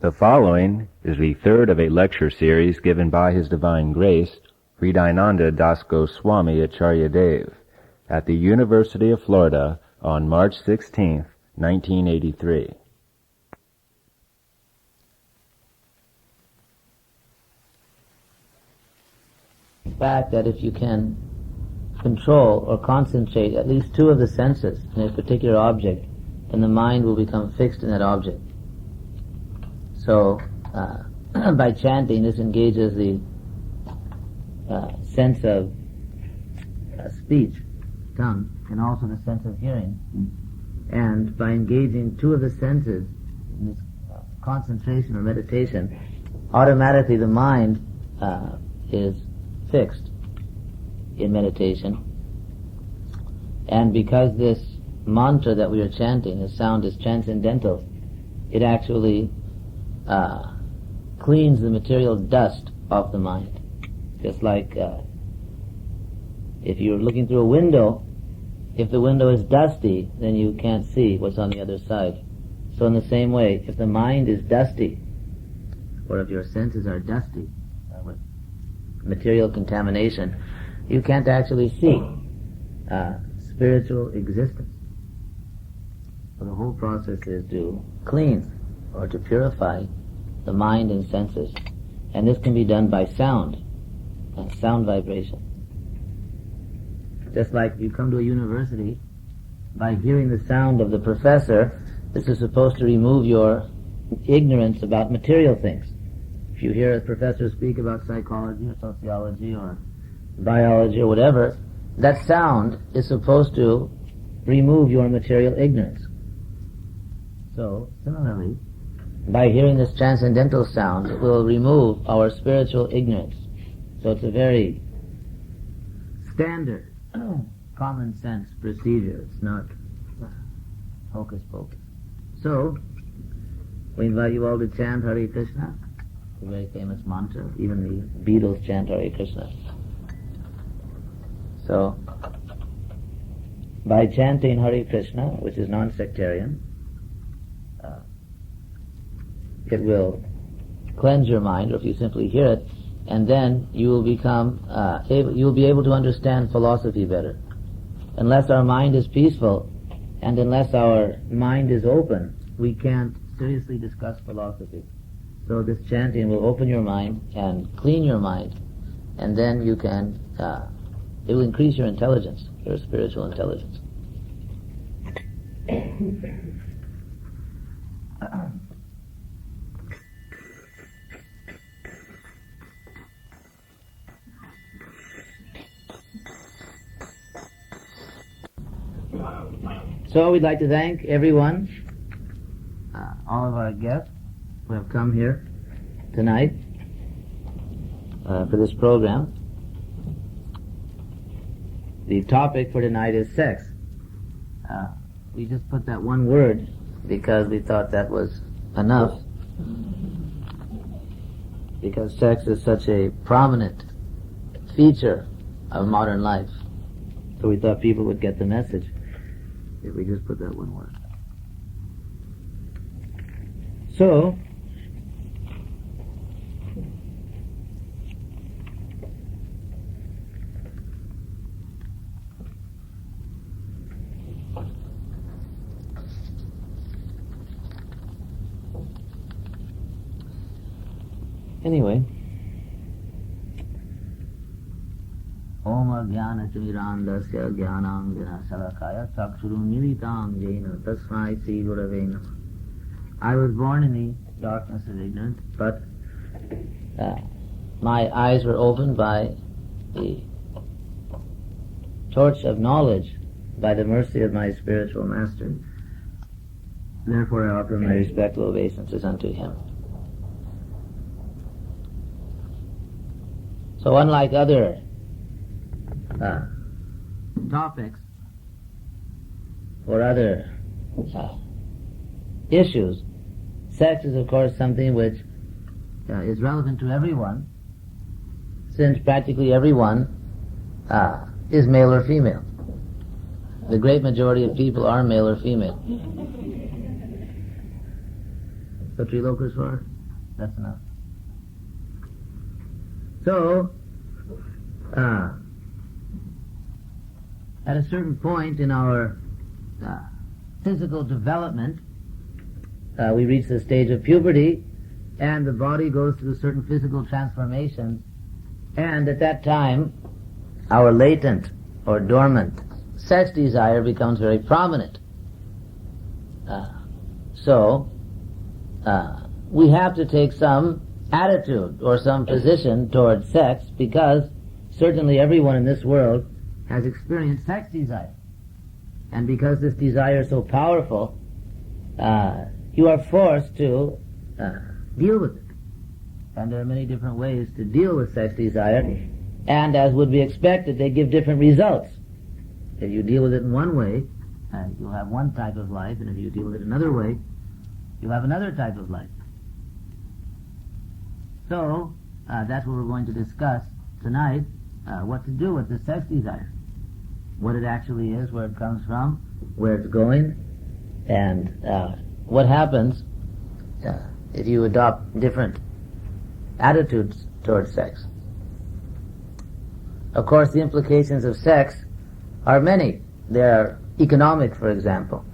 The following is the third of a lecture series given by His Divine Grace, H.D.Goswami Acharya at the University of Florida on March 16, 1983. The fact that if you can control or concentrate at least two of the senses in a particular object, then the mind will become fixed in that object. So, by chanting, this engages the sense of speech, tongue, and also the sense of hearing. And by engaging two of the senses in this concentration or meditation, automatically the mind is fixed in meditation. And because this mantra that we are chanting, the sound is transcendental, it actually cleans the material dust off the mind. Just like if you're looking through a window, if the window is dusty, then you can't see what's on the other side. So in the same way, if the mind is dusty, or if your senses are dusty with material contamination, you can't actually see spiritual existence. So the whole process is to clean or to purify the mind and senses. And this can be done by sound, sound vibration. Just like if you come to a university, by hearing the sound of the professor, this is supposed to remove your ignorance about material things. If you hear a professor speak about psychology or sociology or biology or whatever, that sound is supposed to remove your material ignorance. So, similarly, by hearing this transcendental sound, it will remove our spiritual ignorance. So it's a very standard, common sense procedure. It's not hocus pocus. So, we invite you all to chant Hare Krishna, a very famous mantra. Even the Beatles chant Hare Krishna. So, by chanting Hare Krishna, which is non-sectarian, it will cleanse your mind, or if you simply hear it, and then you will become you will be able to understand philosophy better. Unless our mind is peaceful, and unless our mind is open, we can't seriously discuss philosophy. So this chanting will open your mind and clean your mind, and then you can it will increase your intelligence, your spiritual intelligence. So we'd like to thank everyone, all of our guests who have come here tonight for this program. The topic for tonight is sex. We just put that one word because we thought that was enough, because sex is such a prominent feature of modern life. So we thought people would get the message if we just put that one word. So, anyway, Om Jnana Timirandasya Jnanam Jana Salakaya Chakshurum Militam Jena Tasmai Sri Gurave Namah. I was born in the darkness of ignorance, but my eyes were opened by the torch of knowledge by the mercy of my spiritual master. Therefore I offer my respectful obeisances unto him. So unlike other topics or other issues, sex is of course something which is relevant to everyone, since practically everyone is male or female. The great majority of people are male or female. So Trilokaswar? That's enough. So, at a certain point in our physical development, we reach the stage of puberty, and the body goes through certain physical transformations, and at that time, our latent or dormant sex desire becomes very prominent. So, we have to take some attitude or some position towards sex, because certainly everyone in this world has experienced sex desire. And because this desire is so powerful, you are forced to deal with it. And there are many different ways to deal with sex desire, and as would be expected, they give different results. If you deal with it in one way, you'll have one type of life, and if you deal with it another way, you'll have another type of life. So, that's what we're going to discuss tonight, what to do with the sex desire. What it actually is, where it comes from, where it's going, and what happens if you adopt different attitudes towards sex. Of course, the implications of sex are many. There are economic, for example.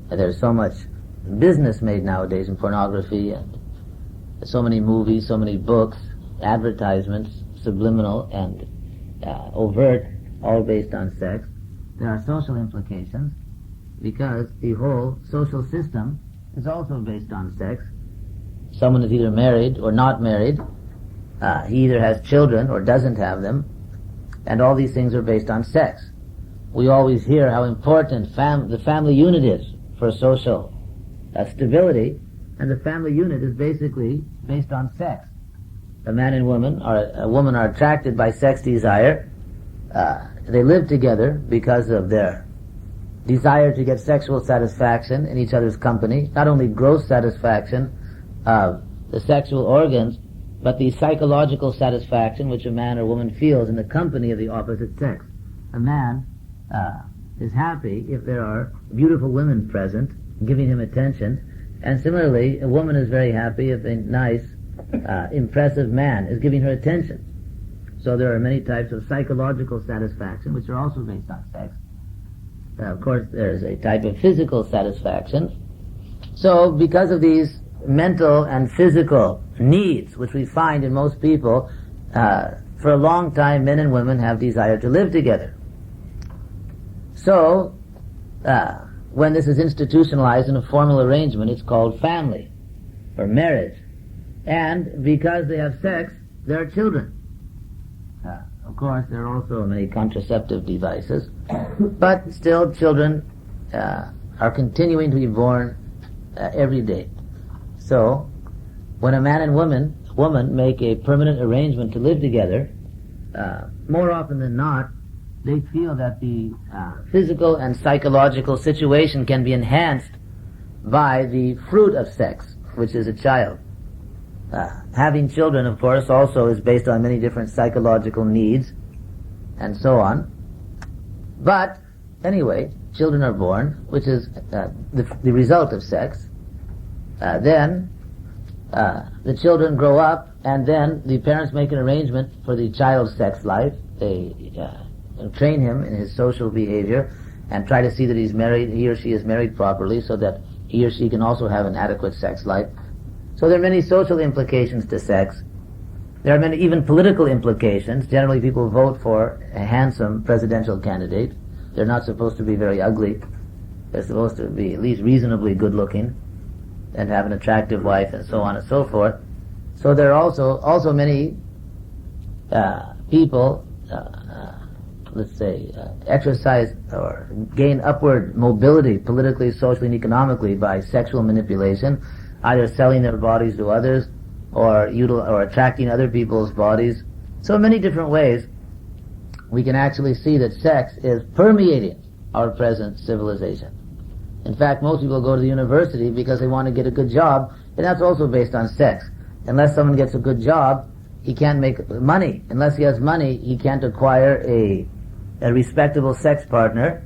There's so much business made nowadays in pornography, and so many movies, so many books, advertisements, subliminal and overt, all based on sex. There are social implications, because the whole social system is also based on sex. Someone is either married or not married. He either has children or doesn't have them. And all these things are based on sex. We always hear how important the family unit is for social stability, and the family unit is basically based on sex. A man and woman, or a woman, are attracted by sex desire. They live together because of their desire to get sexual satisfaction in each other's company. Not only gross satisfaction of the sexual organs, but the psychological satisfaction which a man or woman feels in the company of the opposite sex. A man is happy if there are beautiful women present, giving him attention, and similarly, a woman is very happy if a nice, impressive man is giving her attention. So there are many types of psychological satisfaction which are also based on sex. Of course, there's a type of physical satisfaction. So because of these mental and physical needs which we find in most people, for a long time men and women have desired to live together. So when this is institutionalized in a formal arrangement, it's called family or marriage. And because they have sex, there are children. Of course, there are also many contraceptive devices, but still children are continuing to be born every day. So, when a man and woman make a permanent arrangement to live together, more often than not, they feel that the physical and psychological situation can be enhanced by the fruit of sex, which is a child. Having children, of course, also is based on many different psychological needs, and so on. But, anyway, children are born, which is the result of sex. Then, the children grow up, and then the parents make an arrangement for the child's sex life. They train him in his social behavior, and try to see that he or she is married properly, so that he or she can also have an adequate sex life. So there are many social implications to sex. There are many even political implications. Generally people vote for a handsome presidential candidate. They're not supposed to be very ugly. They're supposed to be at least reasonably good looking and have an attractive wife, and so on and so forth. So there are also many people, let's say, exercise or gain upward mobility politically, socially, and economically by sexual manipulation, either selling their bodies to others or attracting other people's bodies. So in many different ways, we can actually see that sex is permeating our present civilization. In fact, most people go to the university because they want to get a good job, and that's also based on sex. Unless someone gets a good job, he can't make money. Unless he has money, he can't acquire a respectable sex partner,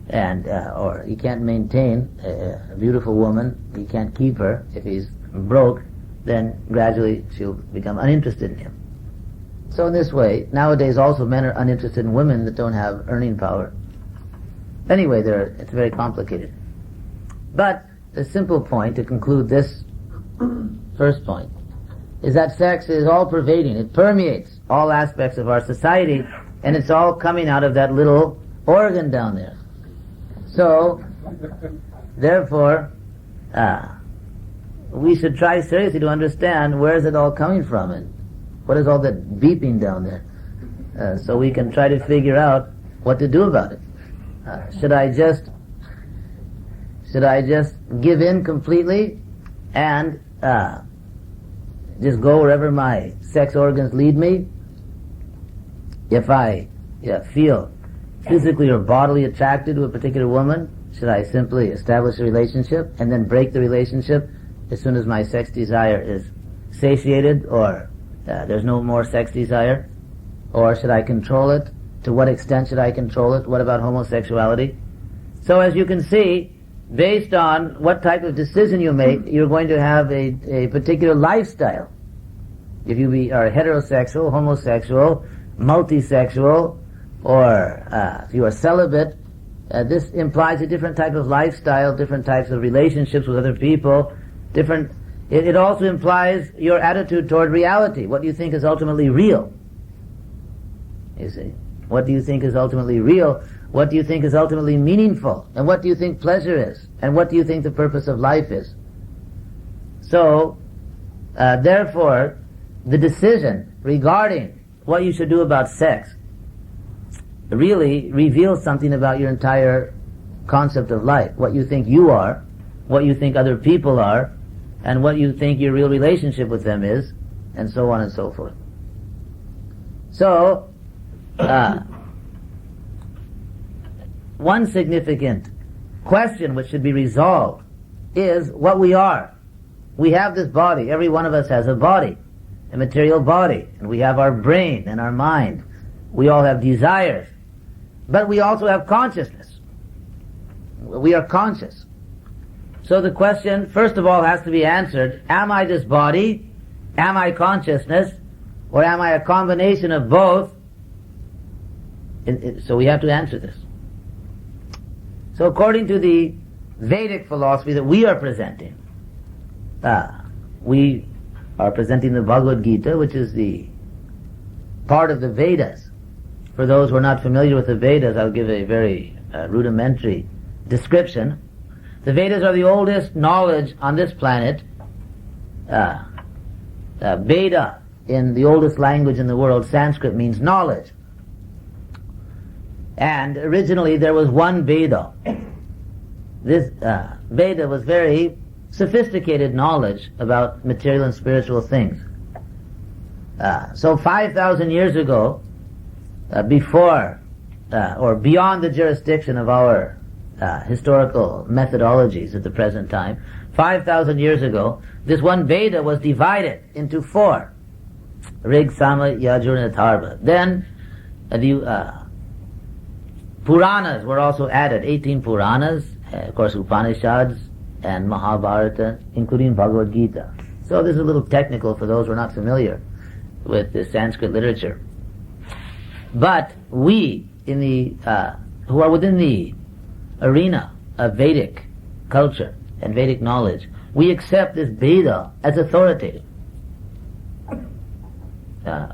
and or he can't maintain a beautiful woman. He can't keep her if he's broke. then gradually she'll become uninterested in him. So in this way, nowadays also men are uninterested in women that don't have earning power. Anyway, it's very complicated. But the simple point to conclude this first point is that sex is all pervading. It permeates all aspects of our society, and it's all coming out of that little organ down there. So, therefore, we should try seriously to understand where is it all coming from and what is all that beeping down there, so we can try to figure out what to do about it. Should I just give in completely and just go wherever my sex organs lead me? If I feel physically or bodily attracted to a particular woman, should I simply establish a relationship and then break the relationship as soon as my sex desire is satiated, or there's no more sex desire? Or should I control it? To what extent should I control it? What about homosexuality? So as you can see, based on what type of decision you make, you're going to have a particular lifestyle. If you are heterosexual, homosexual, multisexual, or if you are celibate, this implies a different type of lifestyle, different types of relationships with other people, it also implies your attitude toward reality, what you think is ultimately real. You see? What do you think is ultimately real? What do you think is ultimately meaningful? And what do you think pleasure is? And what do you think the purpose of life is? So, therefore, the decision regarding what you should do about sex really reveals something about your entire concept of life. What you think you are, what you think other people are, and what you think your real relationship with them is, and so on and so forth. So, one significant question which should be resolved is what we are. We have this body. Every one of us has a body, a material body, and we have our brain and our mind. We all have desires, but we also have consciousness. We are conscious. So the question, first of all, has to be answered: am I this body? Am I consciousness? Or am I a combination of both? So we have to answer this. So according to the Vedic philosophy that we are presenting, we are presenting the Bhagavad Gita, which is the part of the Vedas. For those who are not familiar with the Vedas, I'll give a very rudimentary description. The Vedas are the oldest knowledge on this planet. Veda, in the oldest language in the world, Sanskrit, means knowledge. And originally there was one Veda. This Veda was very sophisticated knowledge about material and spiritual things. So 5,000 years ago, before or beyond the jurisdiction of our historical methodologies at the present time, 5,000 years ago, this one Veda was divided into 4. Rig, Sama, Yajur, and Atharva. Then the Puranas were also added, 18 Puranas, of course Upanishads and Mahabharata, including Bhagavad Gita. So this is a little technical for those who are not familiar with the Sanskrit literature. But we, in the who are within the arena of Vedic culture and Vedic knowledge, we accept this Veda as authoritative.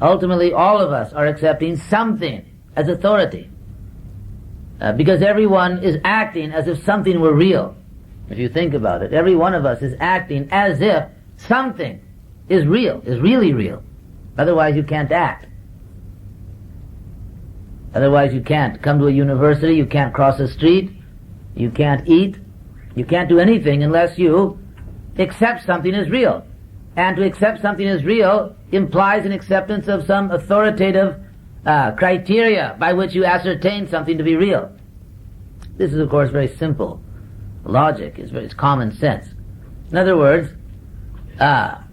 Ultimately, all of us are accepting something as authority, because everyone is acting as if something were real. If you think about it, every one of us is acting as if something is real, is really real. Otherwise you can't act. Otherwise you can't come to a university, you can't cross a street, you can't eat, you can't do anything unless you accept something as real. And to accept something as real implies an acceptance of some authoritative criteria by which you ascertain something to be real. This is, of course, very simple logic. It's common sense. In other words,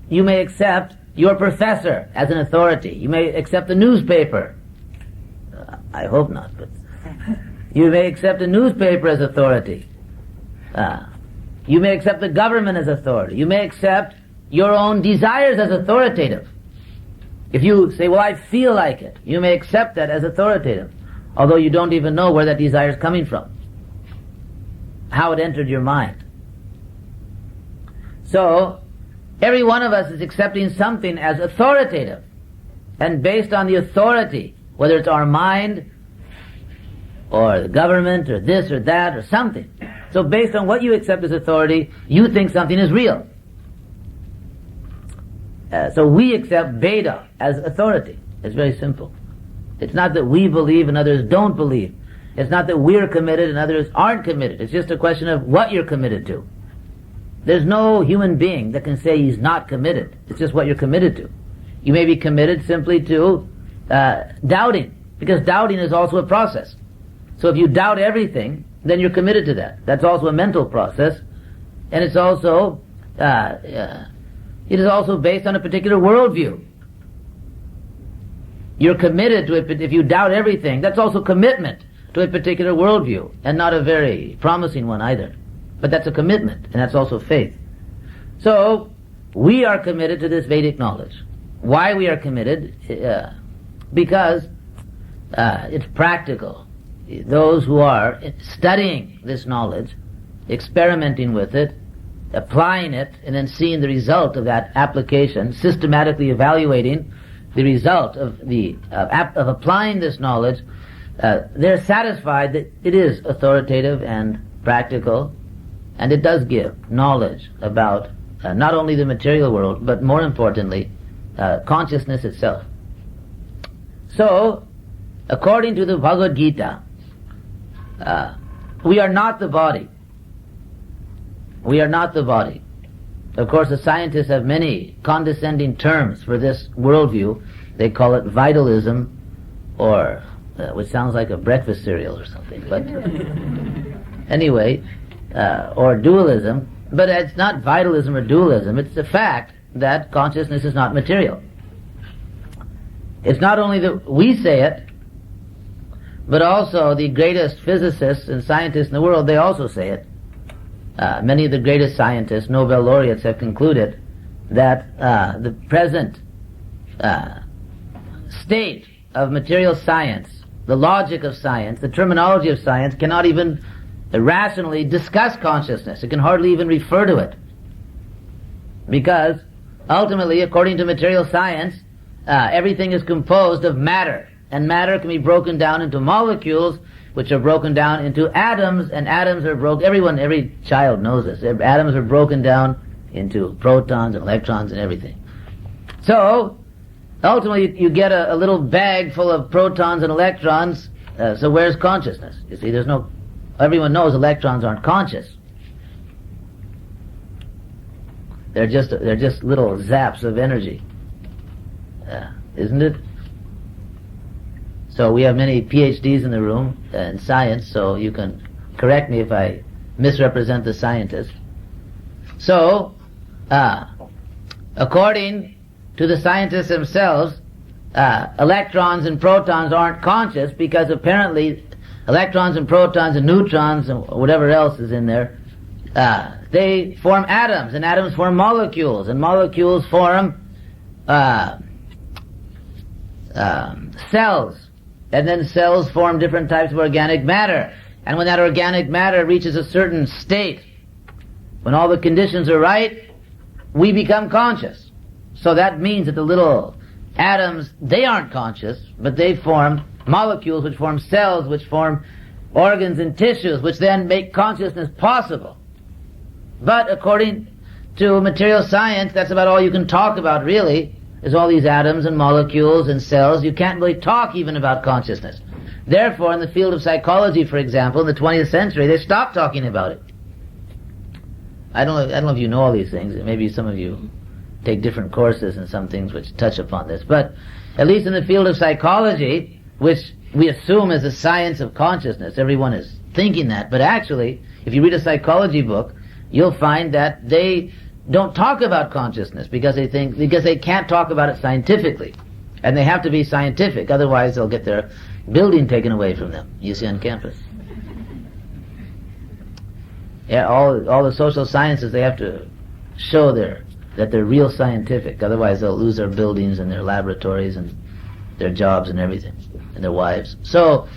you may accept your professor as an authority. You may accept the newspaper. I hope not, but you may accept a newspaper as authority. You may accept the government as authority. You may accept your own desires as authoritative. If you say, well, I feel like it, you may accept that as authoritative, although you don't even know where that desire is coming from, how it entered your mind. So, every one of us is accepting something as authoritative, and based on the authority, whether it's our mind, or the government, or this or that, or something. So based on what you accept as authority, you think something is real. So we accept Veda as authority. It's very simple. It's not that we believe and others don't believe. It's not that we're committed and others aren't committed. It's just a question of what you're committed to. There's no human being that can say he's not committed. It's just what you're committed to. You may be committed simply to doubting, because doubting is also a process. So if you doubt everything, then you're committed to that. That's also a mental process, and it's also it is also based on a particular worldview. You're committed to it. If you doubt everything, that's also commitment to a particular worldview, and not a very promising one either. But that's a commitment, and that's also faith. So we are committed to this Vedic knowledge. Why we are committed? Because it's practical. Those who are studying this knowledge, experimenting with it, applying it, and then seeing the result of that application, systematically evaluating the result of applying this knowledge, they're satisfied that it is authoritative and practical, and it does give knowledge about not only the material world, but more importantly, consciousness itself. So, according to the Bhagavad Gita, we are not the body. We are not the body. Of course, the scientists have many condescending terms for this worldview. They call it vitalism, or which sounds like a breakfast cereal or something. But anyway, or dualism. But it's not vitalism or dualism. It's the fact that consciousness is not material. It's not only that we say it, but also the greatest physicists and scientists in the world, they also say it. Many of the greatest scientists, Nobel laureates, have concluded that the present state of material science, the logic of science, the terminology of science, cannot even rationally discuss consciousness. It can hardly even refer to it. Because ultimately, according to material science, everything is composed of matter. And matter can be broken down into molecules, which are broken down into atoms, and atoms are broken, every child knows this, atoms are broken down into protons and electrons and everything. So, ultimately you get a little bag full of protons and electrons, so where's consciousness? You see, everyone knows electrons aren't conscious. They're just little zaps of energy. Isn't it? So we have many PhDs in the room in science, so you can correct me if I misrepresent the scientists. So, according to the scientists themselves, electrons and protons aren't conscious because apparently electrons and protons and neutrons and whatever else is in there, they form atoms, and atoms form molecules, and molecules form cells. And then cells form different types of organic matter. And when that organic matter reaches a certain state, when all the conditions are right, we become conscious. So that means that the little atoms, they aren't conscious, but they form molecules which form cells, which form organs and tissues, which then make consciousness possible. But according to material science, that's about all you can talk about, really. There's all these atoms and molecules and cells. You can't really talk even about consciousness. Therefore, in the field of psychology, for example, in the 20th century, they stopped talking about it. I don't know if you know all these things. Maybe some of you take different courses and some things which touch upon this. But at least in the field of psychology, which we assume is the science of consciousness, everyone is thinking that. But actually, if you read a psychology book, you'll find that they don't talk about consciousness because they can't talk about it scientifically, and they have to be scientific, otherwise they'll get their building taken away from them. You see, on campus, all the social sciences, they have to show their that they're real scientific. Otherwise they'll lose their buildings and their laboratories and their jobs and everything, and their wives. So,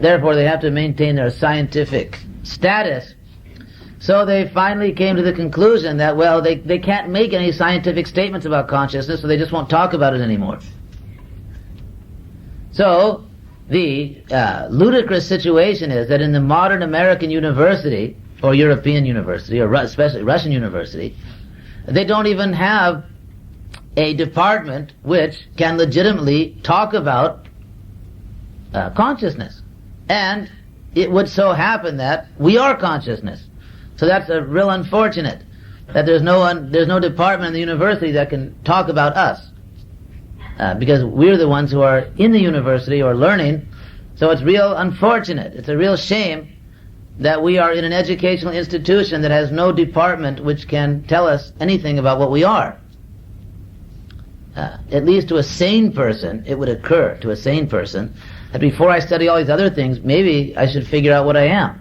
therefore they have to maintain their scientific status. So they finally came to the conclusion that, well, they can't make any scientific statements about consciousness, so they just won't talk about it anymore. So, the ludicrous situation is that in the modern American university, or European university, or especially Russian university, they don't even have a department which can legitimately talk about consciousness. And it would so happen that we are consciousness. So that's a real unfortunate that there's no department in the university that can talk about us. Because we're the ones who are in the university or learning. So it's real unfortunate. It's a real shame that we are in an educational institution that has no department which can tell us anything about what we are. At least to a sane person, it would occur to a sane person that before I study all these other things, maybe I should figure out what I am.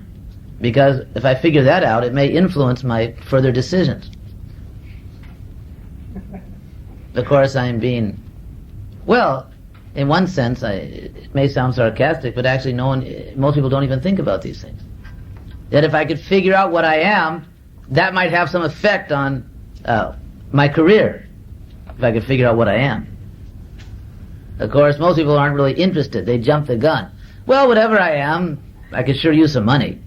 Because if I figure that out, it may influence my further decisions. Of course, I'm being, well, in one sense, it may sound sarcastic, but actually most people don't even think about these things. That if I could figure out what I am, that might have some effect on my career, if I could figure out what I am. Of course, most people aren't really interested. They jump the gun. Well, whatever I am, I could sure use some money.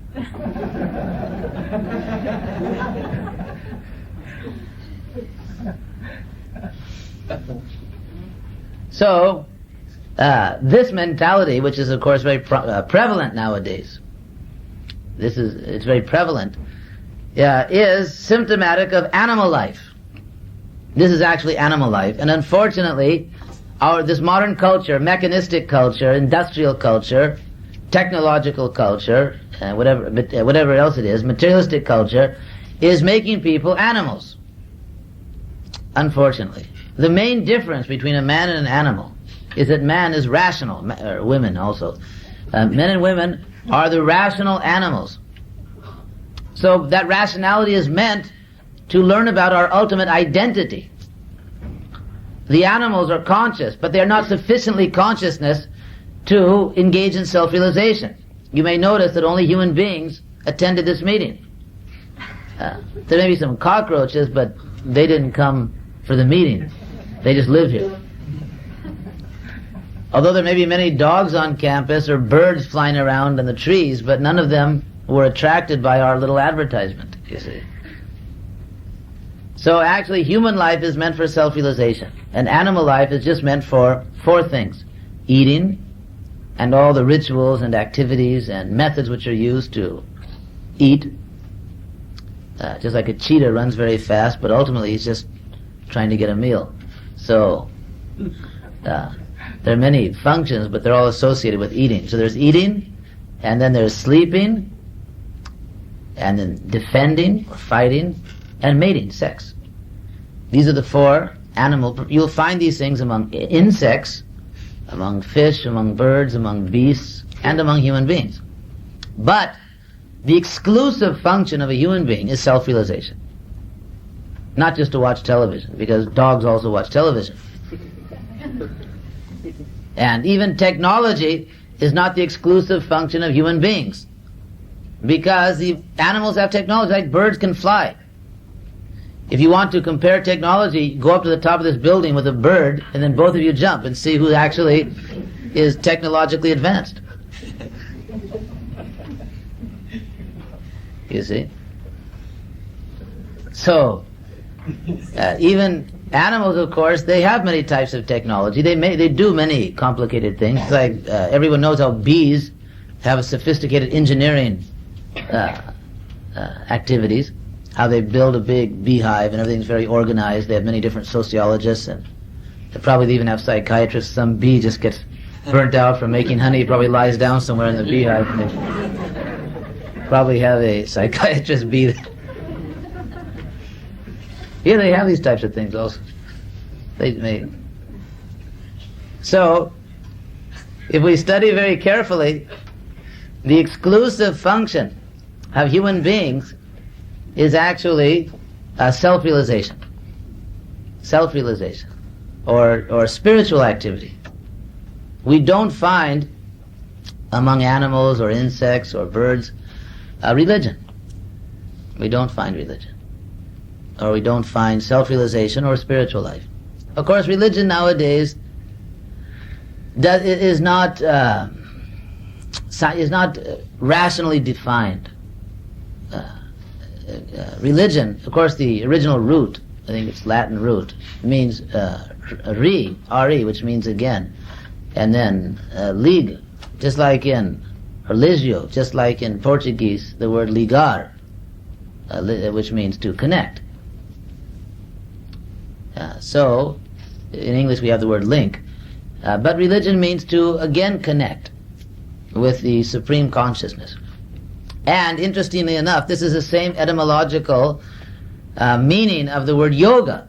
So, this mentality, which is of course very prevalent nowadays, it's very prevalent, is symptomatic of animal life. This is actually animal life, and unfortunately, this modern culture, mechanistic culture, industrial culture, technological culture, whatever else it is, materialistic culture, is making people animals. Unfortunately. The main difference between a man and an animal is that man is rational, or women also. Men and women are the rational animals. So that rationality is meant to learn about our ultimate identity. The animals are conscious, but they are not sufficiently consciousness to engage in self-realization. You may notice that only human beings attended this meeting. There may be some cockroaches, but they didn't come for the meeting. They just live here. Although there may be many dogs on campus or birds flying around in the trees, but none of them were attracted by our little advertisement, you see. So actually human life is meant for self-realization, and animal life is just meant for four things: eating, and all the rituals and activities and methods which are used to eat. Just like a cheetah runs very fast, but ultimately he's just trying to get a meal. So there are many functions, but they're all associated with eating. So there's eating, and then there's sleeping, and then defending or fighting, and mating, sex. These are the four animal. You'll find these things among insects, among fish, among birds, among beasts, and among human beings. But the exclusive function of a human being is self-realization. Not just to watch television, because dogs also watch television. And even technology is not the exclusive function of human beings, because the animals have technology, like birds can fly. If you want to compare technology, go up to the top of this building with a bird, and then both of you jump and see who actually is technologically advanced. You see? So, even animals, of course, they have many types of technology. They do many complicated things. Like everyone knows how bees have a sophisticated engineering activities. How they build a big beehive and everything's very organized. They have many different sociologists, and they probably even have psychiatrists. Some bee just gets burnt out from making honey. He probably lies down somewhere in the beehive. And they probably have a psychiatrist bee. Yeah, they have these types of things also. So, if we study very carefully, the exclusive function of human beings is actually self-realization. Self-realization. Or spiritual activity. We don't find among animals or insects or birds religion. We don't find religion. Or we don't find self-realization or spiritual life. Of course, religion nowadays is not rationally defined. Religion, of course, the original root, I think it's Latin root, means re, which means again, and then lig, just like in religio, just like in Portuguese, the word ligar, which means to connect. So, in English we have the word link, but religion means to again connect with the supreme consciousness. And interestingly enough, this is the same etymological meaning of the word yoga.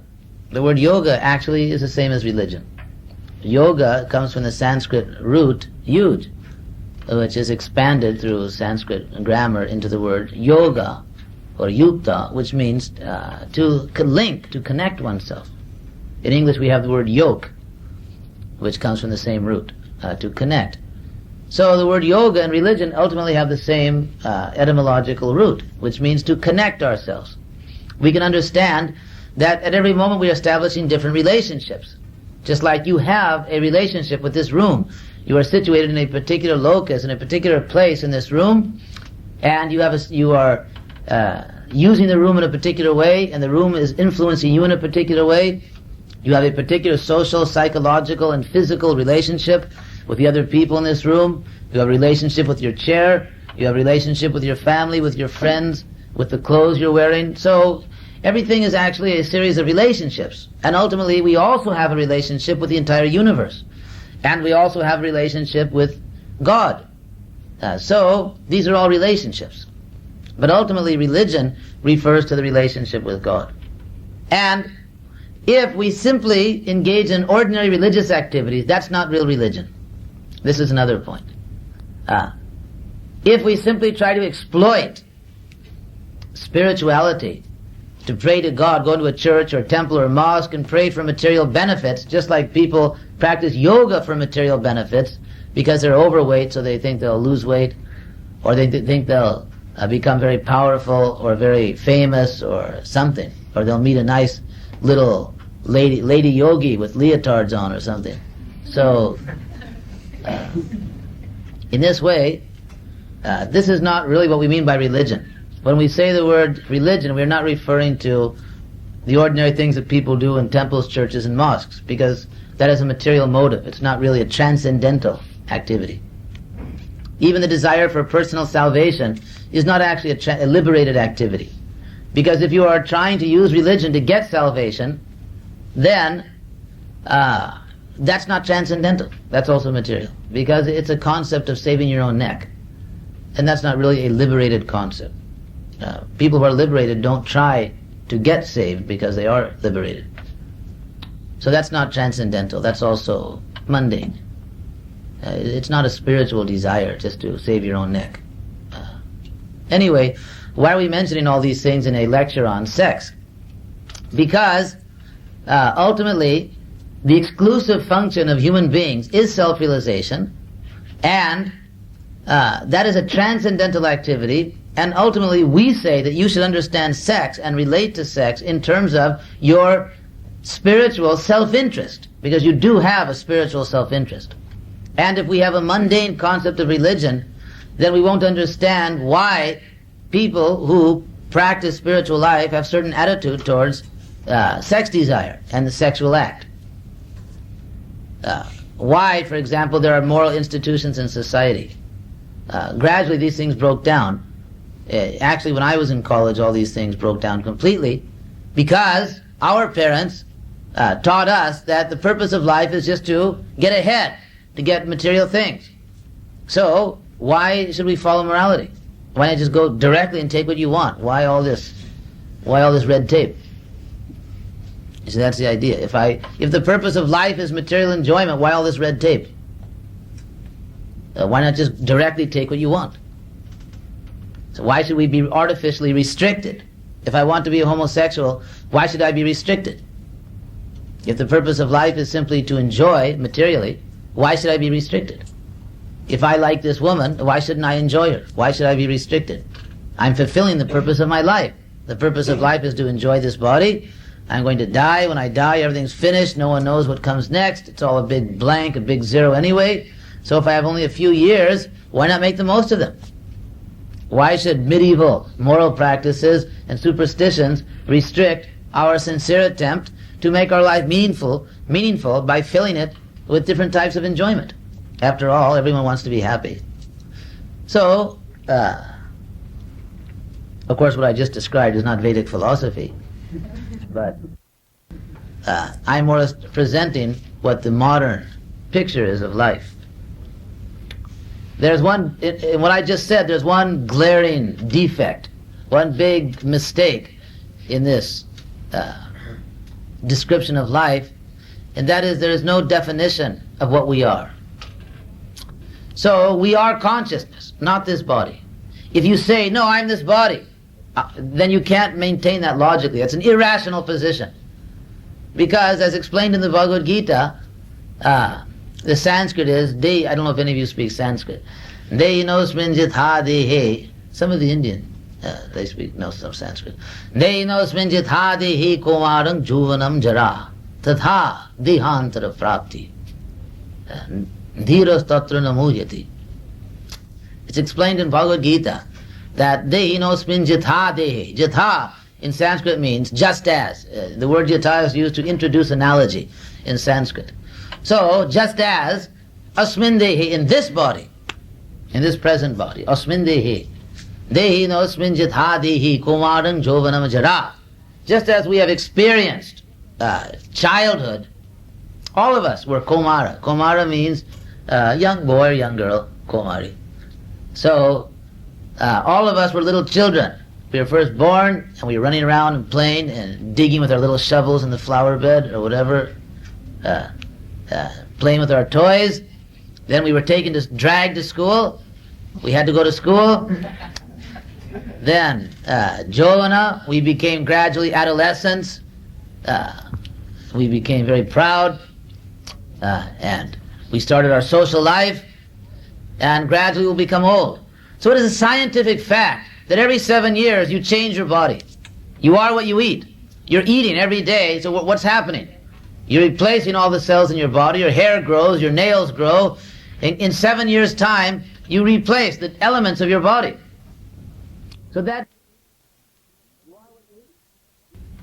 The word yoga actually is the same as religion. Yoga comes from the Sanskrit root yud, which is expanded through Sanskrit grammar into the word yoga or yukta, which means to link, to connect oneself. In English we have the word yoke, which comes from the same root, to connect. So the word yoga and religion ultimately have the same etymological root, which means to connect ourselves. We can understand that at every moment we are establishing different relationships. Just like you have a relationship with this room. You are situated in a particular locus, in a particular place in this room, and you are using the room in a particular way, and the room is influencing you in a particular way. You have a particular social, psychological, and physical relationship with the other people in this room. You have a relationship with your chair. You have a relationship with your family, with your friends, with the clothes you're wearing. So everything is actually a series of relationships. And ultimately, we also have a relationship with the entire universe. And we also have a relationship with God. So these are all relationships. But ultimately, religion refers to the relationship with God. And if we simply engage in ordinary religious activities, that's not real religion. This is another point. If we simply try to exploit spirituality to pray to God, go into a church or temple or mosque and pray for material benefits, just like people practice yoga for material benefits because they're overweight, so they think they'll lose weight, or they think they'll become very powerful or very famous or something, or they'll meet a nice little lady yogi with leotards on or something. So in this way, this is not really what we mean by religion. When we say the word religion, we're not referring to the ordinary things that people do in temples, churches, and mosques, because that is a material motive. It's not really a transcendental activity. Even the desire for personal salvation is not actually a liberated activity. Because if you are trying to use religion to get salvation, then that's not transcendental. That's also material. Because it's a concept of saving your own neck. And that's not really a liberated concept. People who are liberated don't try to get saved because they are liberated. So that's not transcendental. That's also mundane. It's not a spiritual desire just to save your own neck. Anyway, why are we mentioning all these things in a lecture on sex? Because ultimately, the exclusive function of human beings is self-realization, and that is a transcendental activity. And ultimately, we say that you should understand sex and relate to sex in terms of your spiritual self-interest, because you do have a spiritual self-interest. And if we have a mundane concept of religion, then we won't understand why people who practice spiritual life have certain attitude towards sex desire and the sexual act. Why, for example, there are moral institutions in society. Gradually these things broke down. Actually, when I was in college, all these things broke down completely because our parents taught us that the purpose of life is just to get ahead, to get material things. So, why should we follow morality? Why not just go directly and take what you want? Why all this red tape? So that's the idea. If the purpose of life is material enjoyment, why all this red tape? Why not just directly take what you want? So why should we be artificially restricted If I want to be a homosexual, why should I be restricted? If the purpose of life is simply to enjoy materially, why should I be restricted? If I like this woman, why shouldn't I enjoy her? Why should I be restricted? I'm fulfilling the purpose of my life. The purpose of life is to enjoy this body. I'm going to die. When I die, everything's finished. No one knows what comes next. It's all a big blank, a big zero anyway. So if I have only a few years, why not make the most of them? Why should medieval moral practices and superstitions restrict our sincere attempt to make our life meaningful by filling it with different types of enjoyment? After all, everyone wants to be happy. So, of course, what I just described is not Vedic philosophy, but I'm more or less presenting what the modern picture is of life. There's one, in what I just said, there's one glaring defect, one big mistake in this description of life, and that is there is no definition of what we are. So we are consciousness, not this body. If you say, no, I'm this body, then you can't maintain that logically. That's an irrational position. Because, as explained in the Bhagavad Gita, the Sanskrit is, I don't know if any of you speak Sanskrit. Dehinosmin jitha dehe. Some of the Indian, they know some Sanskrit. Dehinosmin jitha dehe kumarang juvanam jara. Tatha dehantara prapti. Dhiras tatra namuyati. It's explained in Bhagavad Gita that dehinosmin jitha dehe. Jitha in Sanskrit means just as. The word jitha is used to introduce analogy in Sanskrit. So, just as asmin dehi, in this body, in this present body, asmin dehi, dehi no asmin jitha dehi kumarang jovanam jara. Just as we have experienced childhood, all of us were Kumara. Kumara means young boy or young girl, Kumari. So, all of us were little children. We were first born, and we were running around and playing and digging with our little shovels in the flower bed or whatever, playing with our toys. Then we were dragged to school. We had to go to school. Then, Jovana, we became gradually adolescents. We became very proud, and we started our social life, and gradually we'll become old. So it is a scientific fact that every 7 years you change your body. You are what you eat. You're eating every day, so what's happening? You're replacing all the cells in your body, your hair grows, your nails grow. In 7 years' time, you replace the elements of your body. So that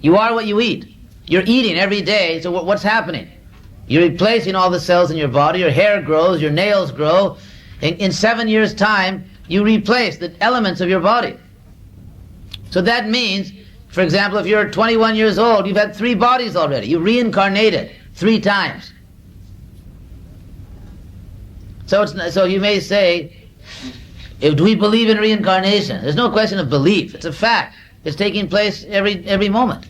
you are what you eat. You're eating every day, so what's happening? You're replacing all the cells in your body, your hair grows, your nails grow. In 7 years' time, you replace the elements of your body. So that means, for example, if you're 21 years old, you've had 3 bodies already. You reincarnated 3 times. So you may say, do we believe in reincarnation? There's no question of belief. It's a fact. It's taking place every moment.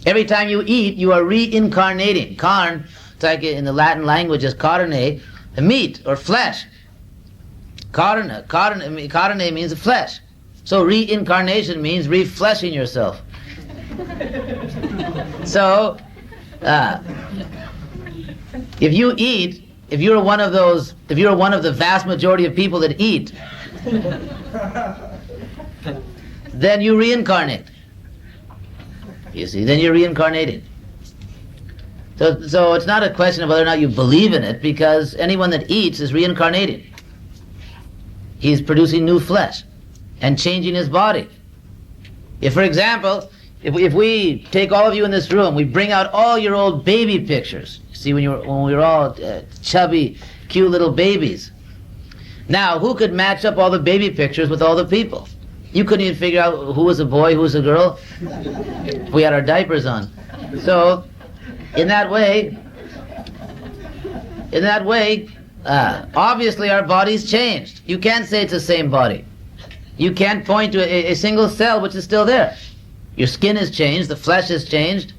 Every time you eat, you are reincarnating. Carn, it's like in the Latin language, is carne, meat or flesh. Carne means flesh. So reincarnation means refleshing yourself. So, if you eat, if you're one of the vast majority of people that eat, then you reincarnate. You see, then you're reincarnated. So it's not a question of whether or not you believe in it, because anyone that eats is reincarnating. He's producing new flesh and changing his body. If, for example, if we take all of you in this room, we bring out all your old baby pictures. See, when we were all chubby, cute little babies. Now, who could match up all the baby pictures with all the people? You couldn't even figure out who was a boy, who was a girl. We had our diapers on. So, in that way, obviously our body's changed. You can't say it's the same body. You can't point to a single cell which is still there. Your skin has changed, the flesh has changed,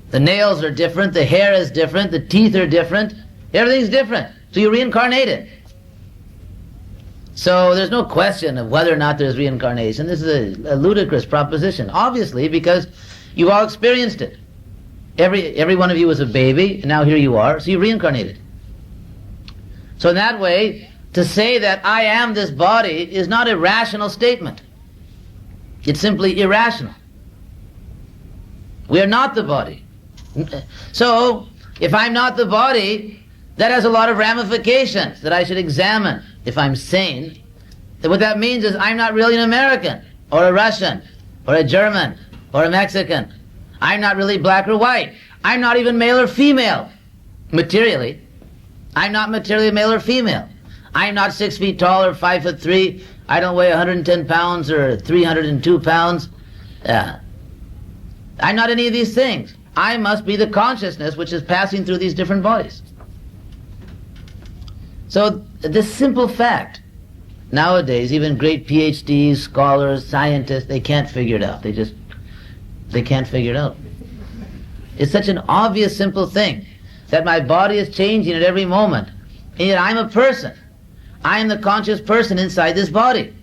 the nails are different, the hair is different, the teeth are different, everything's different. So you reincarnated. So there's no question of whether or not there's reincarnation. This is a ludicrous proposition, obviously, because you've all experienced it. Every one of you was a baby, and now here you are, so you reincarnated. So in that way, to say that I am this body is not a rational statement. It's simply irrational. We are not the body. So, if I'm not the body, that has a lot of ramifications that I should examine if I'm sane. What that means is I'm not really an American, or a Russian, or a German, or a Mexican. I'm not really black or white. I'm not even male or female, materially. I'm not materially male or female. I'm not 6 feet tall or 5'3". I don't weigh 110 pounds or 302 pounds. I'm not any of these things. I must be the consciousness which is passing through these different bodies. So this simple fact, nowadays, even great PhDs, scholars, scientists, they can't figure it out. They can't figure it out. It's such an obvious, simple thing that my body is changing at every moment, and yet I'm a person. I am the conscious person inside this body.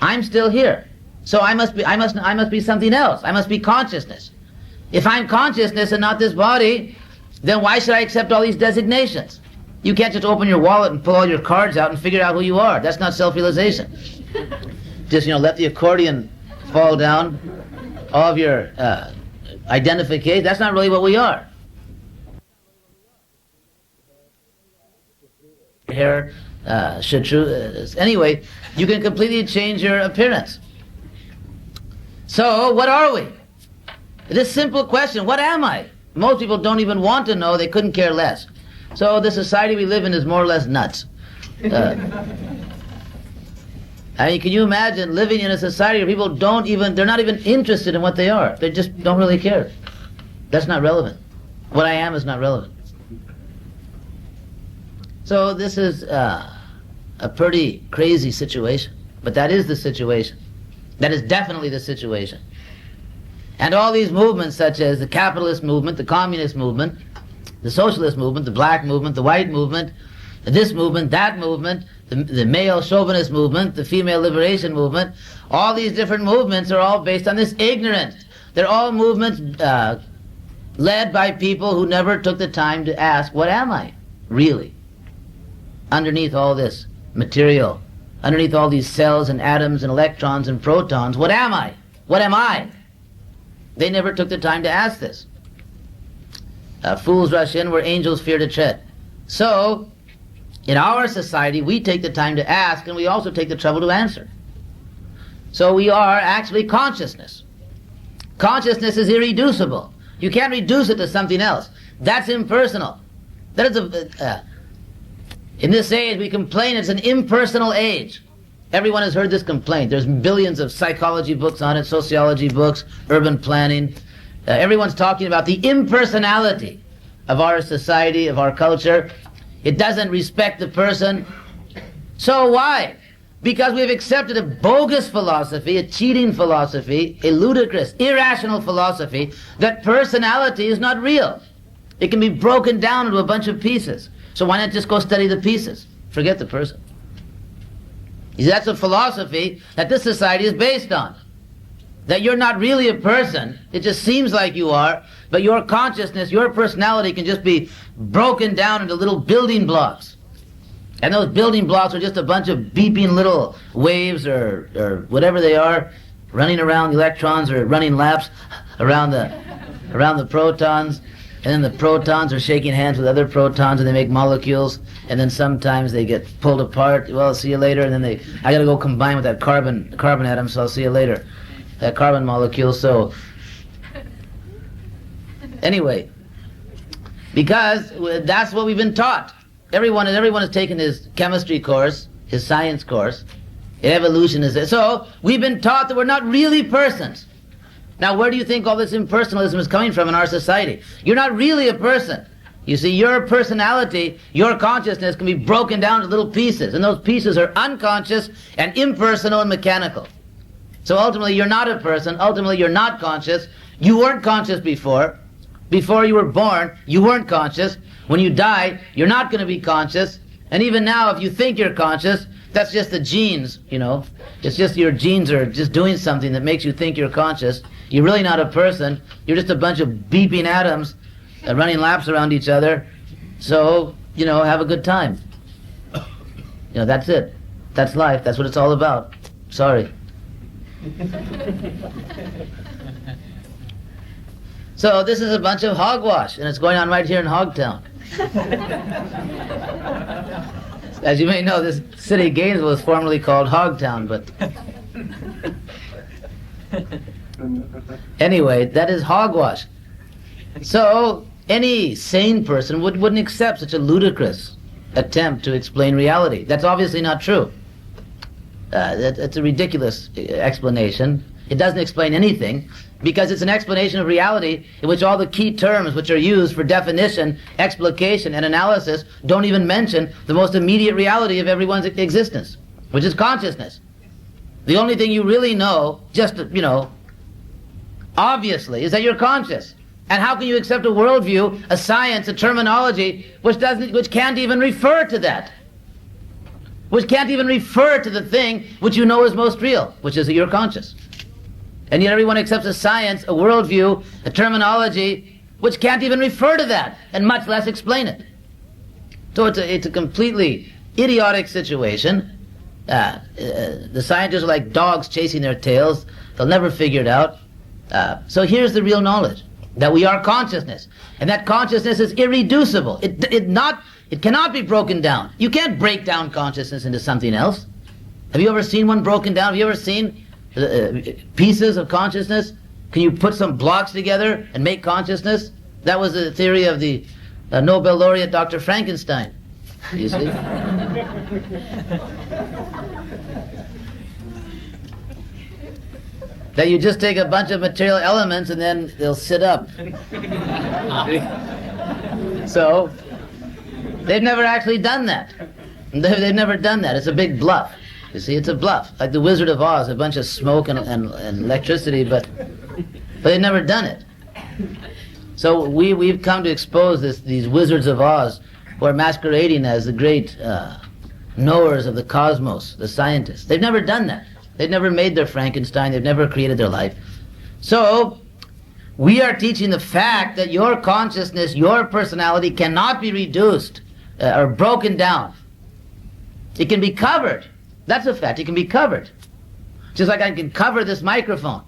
I'm still here. So I must be something else. I must be consciousness. If I'm consciousness and not this body, then why should I accept all these designations? You can't just open your wallet and pull all your cards out and figure out who you are. That's not self-realization. Just, let the accordion fall down. All of your identification, that's not really what we are. Hair, anyway, you can completely change your appearance. So, what are we? This simple question, what am I? Most people don't even want to know, they couldn't care less. So the society we live in is more or less nuts. I mean, can you imagine living in a society where people they're not even interested in what they are. They just don't really care. That's not relevant. What I am is not relevant. So this is a pretty crazy situation. But that is the situation. That is definitely the situation. And all these movements, such as the capitalist movement, the communist movement, the socialist movement, the black movement, the white movement, this movement, that movement, the male chauvinist movement, the female liberation movement, all these different movements are all based on this ignorance. They're all movements led by people who never took the time to ask, what am I, really? Underneath all this material, underneath all these cells and atoms and electrons and protons, what am I? What am I? They never took the time to ask this. Fools rush in where angels fear to tread. So, in our society, we take the time to ask, and we also take the trouble to answer. So we are actually consciousness. Consciousness is irreducible. You can't reduce it to something else. That's impersonal. That is in this age, we complain it's an impersonal age. Everyone has heard this complaint. There's billions of psychology books on it, sociology books, urban planning. Everyone's talking about the impersonality of our society, of our culture. It doesn't respect the person. So why? Because we've accepted a bogus philosophy, a cheating philosophy, a ludicrous, irrational philosophy that personality is not real. It can be broken down into a bunch of pieces. So why not just go study the pieces? Forget the person. You see, that's a philosophy that this society is based on. That you're not really a person, it just seems like you are, but your consciousness, your personality can just be broken down into little building blocks. And those building blocks are just a bunch of beeping little waves or whatever they are, running around the electrons or running laps around the protons. And then the protons are shaking hands with other protons and they make molecules. And then sometimes they get pulled apart. Well, I'll see you later. And then I got to go combine with that carbon atom, so I'll see you later. That carbon molecule. So anyway, because that's what we've been taught. Everyone has taken his chemistry course, his science course. Evolution is it. So we've been taught that we're not really persons. Now, where do you think all this impersonalism is coming from in our society? You're not really a person. You see, your personality, your consciousness can be broken down into little pieces, and those pieces are unconscious and impersonal and mechanical. So ultimately, you're not a person. Ultimately, you're not conscious. You weren't conscious before. Before you were born, you weren't conscious. When you die, you're not going to be conscious. And even now, if you think you're conscious, That's just the genes, It's just your genes are just doing something that makes you think you're conscious. You're really not a person. You're just a bunch of beeping atoms running laps around each other. So, have a good time. That's it. That's life. That's what it's all about. Sorry. So this is a bunch of hogwash, and it's going on right here in Hogtown. As you may know, this city, Gainesville, was formerly called Hogtown, but anyway, that is hogwash. So any sane person wouldn't accept such a ludicrous attempt to explain reality. That's obviously not true. That's a ridiculous explanation. It doesn't explain anything, because it's an explanation of reality in which all the key terms which are used for definition, explication, and analysis don't even mention the most immediate reality of everyone's existence, which is consciousness. The only thing you really know, obviously, is that you're conscious. And how can you accept a worldview, a science, a terminology which can't even refer to that? Which can't even refer to the thing which you know is most real, which is that you're conscious. And yet everyone accepts a science, a worldview, a terminology which can't even refer to that, and much less explain it. So it's a completely idiotic situation. The scientists are like dogs chasing their tails. They'll never figure it out. So here's the real knowledge, that we are consciousness, and that consciousness is irreducible. It cannot be broken down. You can't break down consciousness into something else. Have you ever seen one broken down? Have you ever seen pieces of consciousness? Can you put some blocks together and make consciousness? That was the theory of the Nobel laureate Dr. Frankenstein. You see? That you just take a bunch of material elements and then they'll sit up. So, they've never actually done that. They've never done that. It's a big bluff. You see, it's a bluff. Like the Wizard of Oz, a bunch of smoke and electricity, but they've never done it. So we've come to expose these Wizards of Oz who are masquerading as the great knowers of the cosmos, the scientists. They've never done that. They've never made their Frankenstein. They've never created their life. So we are teaching the fact that your consciousness, your personality cannot be reduced or broken down. It can be covered. That's a fact. It can be covered. Just like I can cover this microphone,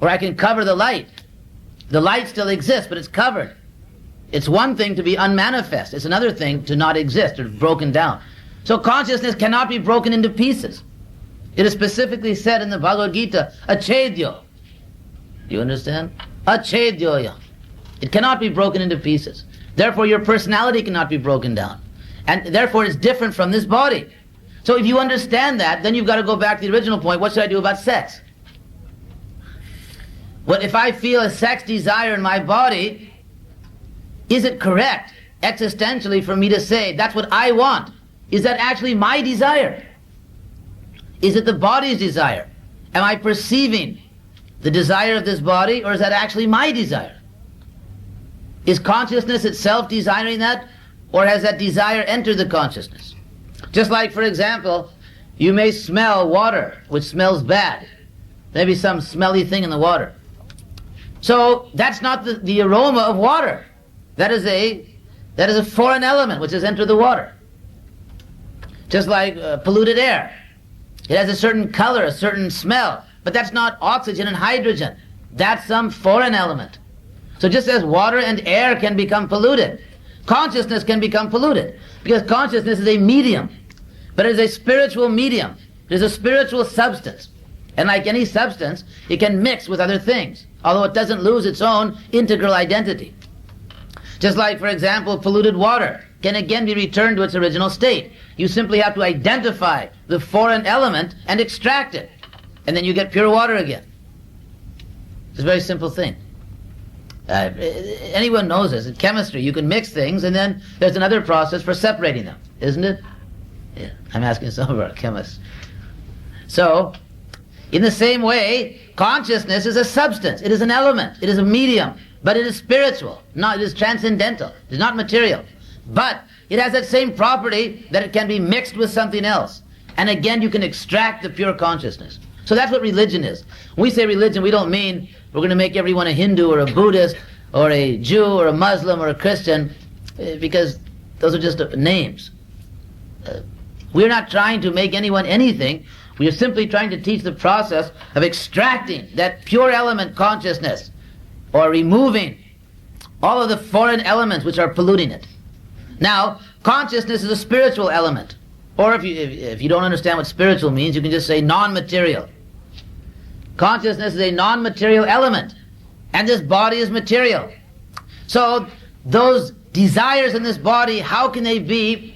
or I can cover the light. The light still exists, but it's covered. It's one thing to be unmanifest. It's another thing to not exist or broken down. So consciousness cannot be broken into pieces. It is specifically said in the Bhagavad Gita, achedyo. Do you understand? Achedyoya. It cannot be broken into pieces. Therefore your personality cannot be broken down. And therefore it's different from this body. So if you understand that, then you've got to go back to the original point. What should I do about sex? What if I feel a sex desire in my body, is it correct existentially for me to say that's what I want? Is that actually my desire? Is it the body's desire? Am I perceiving the desire of this body, or is that actually my desire? Is consciousness itself desiring that, or has that desire entered the consciousness? Just like, for example, you may smell water, which smells bad. Maybe some smelly thing in the water. So that's not the aroma of water. That is a foreign element which has entered the water. Just like polluted air. It has a certain color, a certain smell, but that's not oxygen and hydrogen. That's some foreign element. So just as water and air can become polluted, consciousness can become polluted, because consciousness is a medium, but it is a spiritual medium. It is a spiritual substance. And like any substance, it can mix with other things, although it doesn't lose its own integral identity. Just like, for example, polluted water can again be returned to its original state. You simply have to identify the foreign element and extract it, and then you get pure water again. It's a very simple thing. Anyone knows this. In chemistry, you can mix things, and then there's another process for separating them, isn't it? Yeah, I'm asking some of our chemists. So, in the same way, consciousness is a substance. It is an element. It is a medium. But it is spiritual. It is transcendental. It is not material. But it has that same property that it can be mixed with something else. and again you can extract the pure consciousness. So that's what religion is. When we say religion, we don't mean we're going to make everyone a Hindu or a Buddhist or a Jew or a Muslim or a Christian, because those are just names. We're not trying to make anyone anything. We are simply trying to teach the process of extracting that pure element consciousness, or removing all of the foreign elements which are polluting it. Now, consciousness is a spiritual element. Or if you don't understand what spiritual means, you can just say non-material. Consciousness is a non-material element, and this body is material. So those desires in this body, how can they be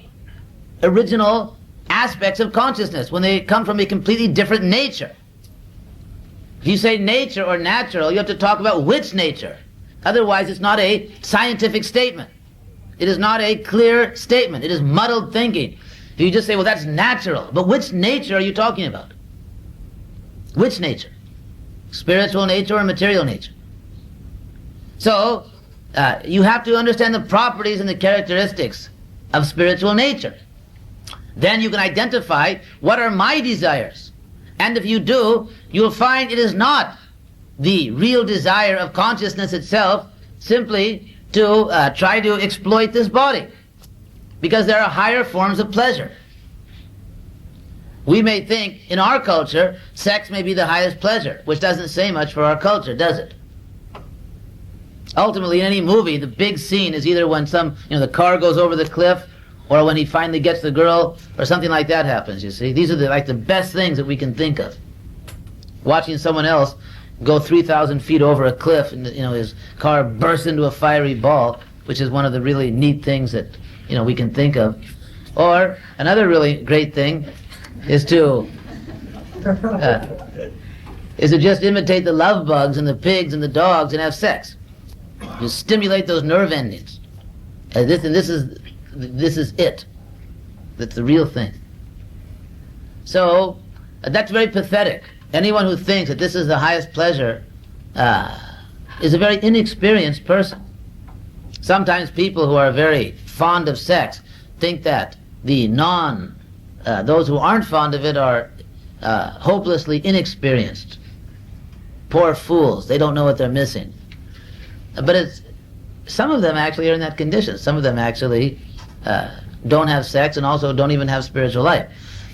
original aspects of consciousness when they come from a completely different nature? If you say nature or natural, you have to talk about which nature. Otherwise, it's not a scientific statement. It is not a clear statement. It is muddled thinking. If you just say, well, that's natural, but which nature are you talking about? Which nature? Spiritual nature or material nature? So, you have to understand the properties and the characteristics of spiritual nature. Then you can identify what are my desires. And if you do, you'll find it is not the real desire of consciousness itself simply to try to exploit this body, because there are higher forms of pleasure. We may think in our culture sex may be the highest pleasure, which doesn't say much for our culture, does it? Ultimately, in any movie, the big scene is either when the car goes over the cliff, or when he finally gets the girl, or something like that happens, you see. These are the best things that we can think of. Watching someone else go 3,000 feet over a cliff, and his car bursts into a fiery ball, which is one of the really neat things that we can think of. Or another really great thing is to just imitate the love bugs and the pigs and the dogs and have sex. You stimulate those nerve endings. This is it. That's the real thing. So that's very pathetic. Anyone who thinks that this is the highest pleasure is a very inexperienced person. Sometimes people who are very fond of sex think that those who aren't fond of it are hopelessly inexperienced. Poor fools. They don't know what they're missing. But some of them actually are in that condition. Some of them actually don't have sex and also don't even have spiritual life.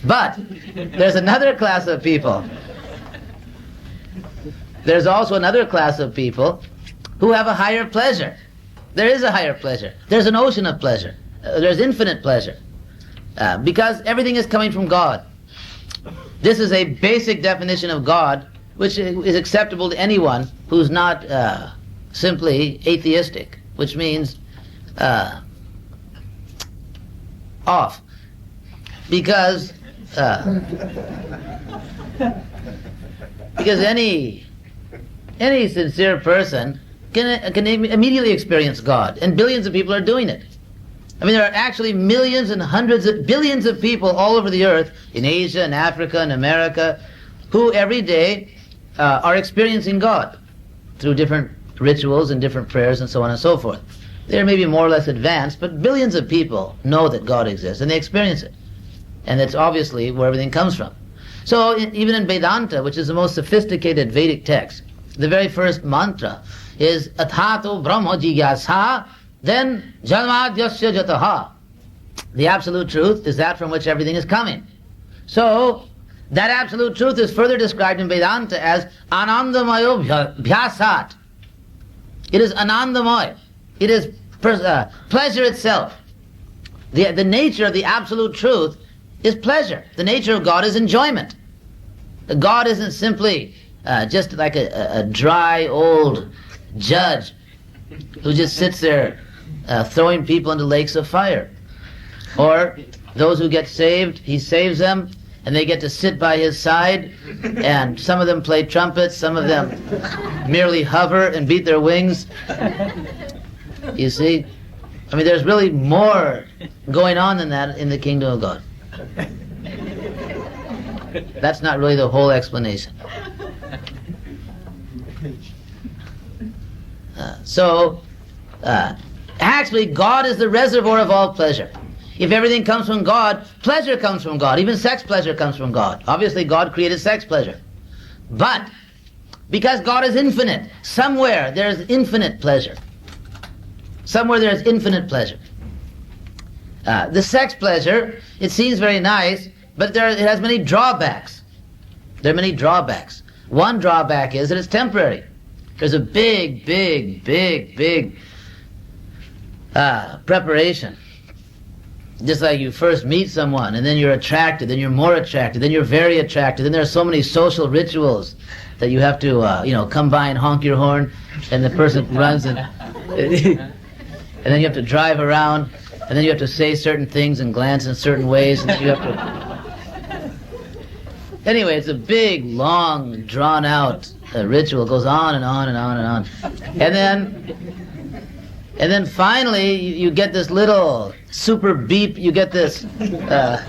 But there's another class of people. There's also another class of people who have a higher pleasure. There is a higher pleasure. There's an ocean of pleasure. There's infinite pleasure. Because everything is coming from God. This is a basic definition of God, which is acceptable to anyone who's not simply atheistic, which means off. Because any sincere person can immediately experience God, and billions of people are doing it. I mean, there are actually millions and hundreds of billions of people all over the earth, in Asia and Africa and America, who every day are experiencing God through different rituals and different prayers and so on and so forth. They're maybe more or less advanced, but billions of people know that God exists and they experience it. And that's obviously where everything comes from. So even in Vedanta, which is the most sophisticated Vedic text, the very first mantra is Athato Brahma Jigyasa, then Janmadyasya Jataha. The absolute truth is that from which everything is coming. So that absolute truth is further described in Vedanta as Anandamayo Bhyasat. It is Anandamaya. It is pleasure itself. The nature of the absolute truth is pleasure. The nature of God is enjoyment. God isn't simply just like a dry old judge who just sits there throwing people into lakes of fire. Or those who get saved, he saves them, and they get to sit by his side, and some of them play trumpets, some of them merely hover and beat their wings. You see? I mean, there's really more going on than that in the kingdom of God. That's not really the whole explanation. Actually, God is the reservoir of all pleasure. If everything comes from God, pleasure comes from God. Even sex pleasure comes from God. Obviously, God created sex pleasure. But because God is infinite, somewhere there is infinite pleasure. Somewhere there is infinite pleasure. The sex pleasure, it seems very nice, but it has many drawbacks. There are many drawbacks. One drawback is that it's temporary. There's a big preparation. Just like you first meet someone, and then you're attracted, then you're more attracted, then you're very attracted, then there are so many social rituals that you have to, come by and honk your horn, and the person runs, and then you have to drive around, and then you have to say certain things and glance in certain ways, and you have to... Anyway, it's a big, long, drawn-out ritual. It goes on and on and on and on. And then finally, you get this little super beep, you get this, and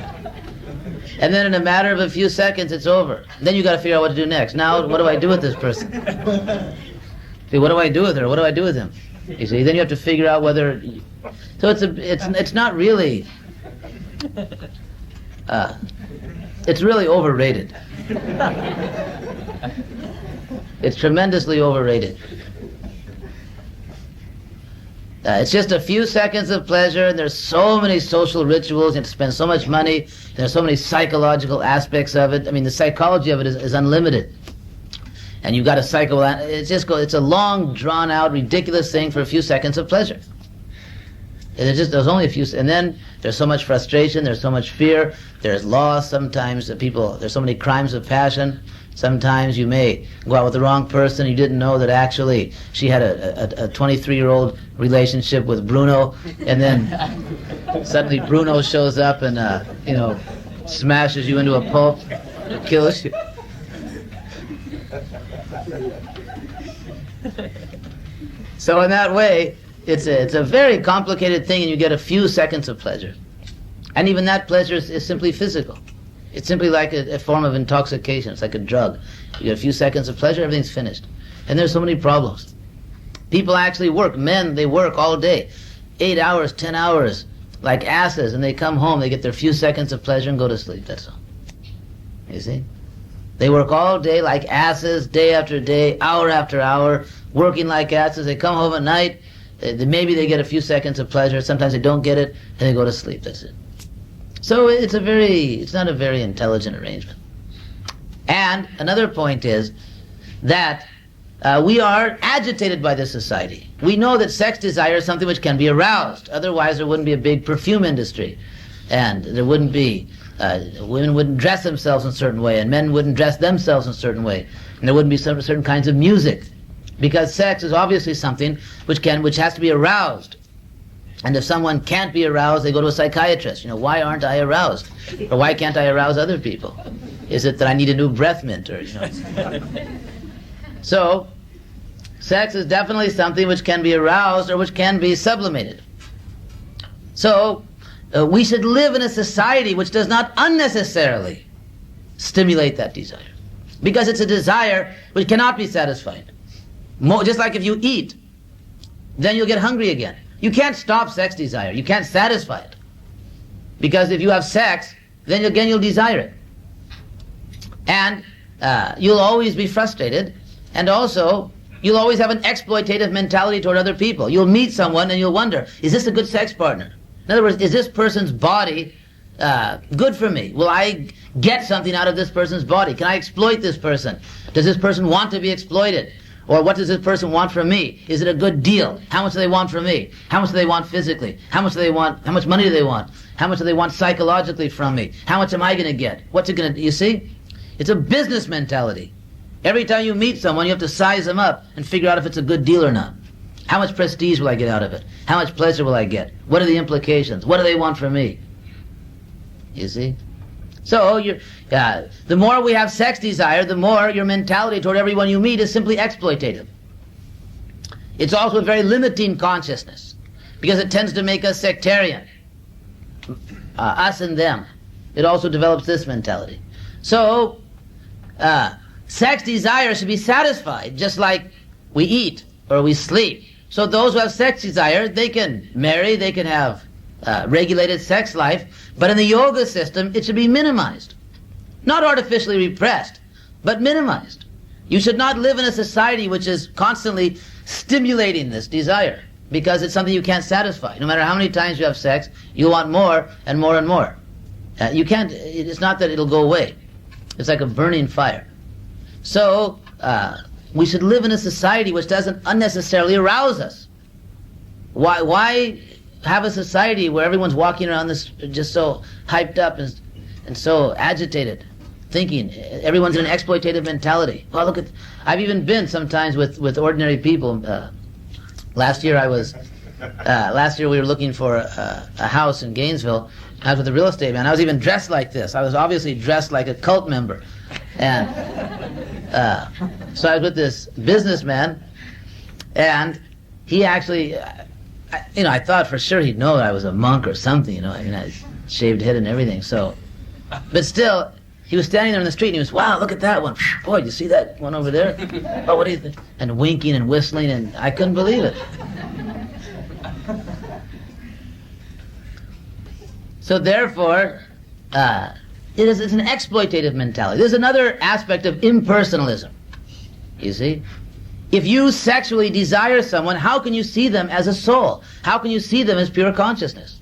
then in a matter of a few seconds, it's over. Then you got to figure out what to do next. Now, what do I do with this person? See, what do I do with her? What do I do with him? You see, then you have to figure out whether... So it's not really... it's really overrated. It's tremendously overrated. It's just a few seconds of pleasure, and there's so many social rituals, you have to spend so much money, there's so many psychological aspects of it. I mean, the psychology of it is unlimited. And you've got it's a long, drawn-out, ridiculous thing for a few seconds of pleasure. And there's only a few, and then there's so much frustration, there's so much fear, there's loss sometimes, there's so many crimes of passion. Sometimes you may go out with the wrong person. You didn't know that actually she had a 23-year-old relationship with Bruno, and then suddenly Bruno shows up and smashes you into a pulp, kills you. So in that way, it's a very complicated thing, and you get a few seconds of pleasure, and even that pleasure is simply physical. It's simply like a form of intoxication. It's like a drug. You get a few seconds of pleasure, everything's finished. And there's so many problems. People actually work. Men, they work all day. 8 hours, 10 hours, like asses, and they come home, they get their few seconds of pleasure and go to sleep. That's all. You see? They work all day like asses, day after day, hour after hour, working like asses. They come home at night, maybe they get a few seconds of pleasure. Sometimes they don't get it, and they go to sleep. That's it. So it's not a very intelligent arrangement. And another point is that we are agitated by this society. We know that sex desire is something which can be aroused. Otherwise, there wouldn't be a big perfume industry, and there wouldn't be women wouldn't dress themselves in a certain way, and men wouldn't dress themselves in a certain way, and there wouldn't be certain kinds of music, because sex is obviously something which has to be aroused. And if someone can't be aroused, they go to a psychiatrist. Why aren't I aroused? Or why can't I arouse other people? Is it that I need a new breath mint? So, sex is definitely something which can be aroused or which can be sublimated. So, we should live in a society which does not unnecessarily stimulate that desire. Because it's a desire which cannot be satisfied. Just like if you eat, then you'll get hungry again. You can't stop sex desire. You can't satisfy it. Because if you have sex, then again you'll desire it. And you'll always be frustrated. And also, you'll always have an exploitative mentality toward other people. You'll meet someone and you'll wonder, is this a good sex partner? In other words, is this person's body good for me? Will I get something out of this person's body? Can I exploit this person? Does this person want to be exploited? Or what does this person want from me? Is it a good deal? How much do they want from me? How much do they want physically? How much do they want? How much money do they want? How much do they want psychologically from me? How much am I going to get? What's it going to... You see? It's a business mentality. Every time you meet someone, you have to size them up and figure out if it's a good deal or not. How much prestige will I get out of it? How much pleasure will I get? What are the implications? What do they want from me? You see? So, the more we have sex desire, the more your mentality toward everyone you meet is simply exploitative. It's also a very limiting consciousness, because it tends to make us sectarian. Us and them. It also develops this mentality. So, sex desire should be satisfied, just like we eat or we sleep. So those who have sex desire, they can marry, they can have regulated sex life, but in the yoga system it should be minimized. Not artificially repressed, but minimized. You should not live in a society which is constantly stimulating this desire, because it's something you can't satisfy. No matter how many times you have sex, you want more and more and more. You can't, it's not that it'll go away. It's like a burning fire. So, we should live in a society which doesn't unnecessarily arouse us. Why have a society where everyone's walking around this just so hyped up and so agitated, thinking everyone's in an exploitative mentality? Well, look at, I've even been sometimes with ordinary people. Last year we were looking for a house in Gainesville. I was with a real estate man. I was even dressed like this. I was obviously dressed like a cult member. And so I was with this businessman, and he actually, I thought for sure he'd know that I was a monk or something, I had shaved head and everything. So, but still, he was standing there in the street and he was, wow, look at that one. Boy, you see that one over there? Oh, what do you think? And winking and whistling, and I couldn't believe it. So therefore, it's an exploitative mentality. There's another aspect of impersonalism. You see? If you sexually desire someone, how can you see them as a soul? How can you see them as pure consciousness?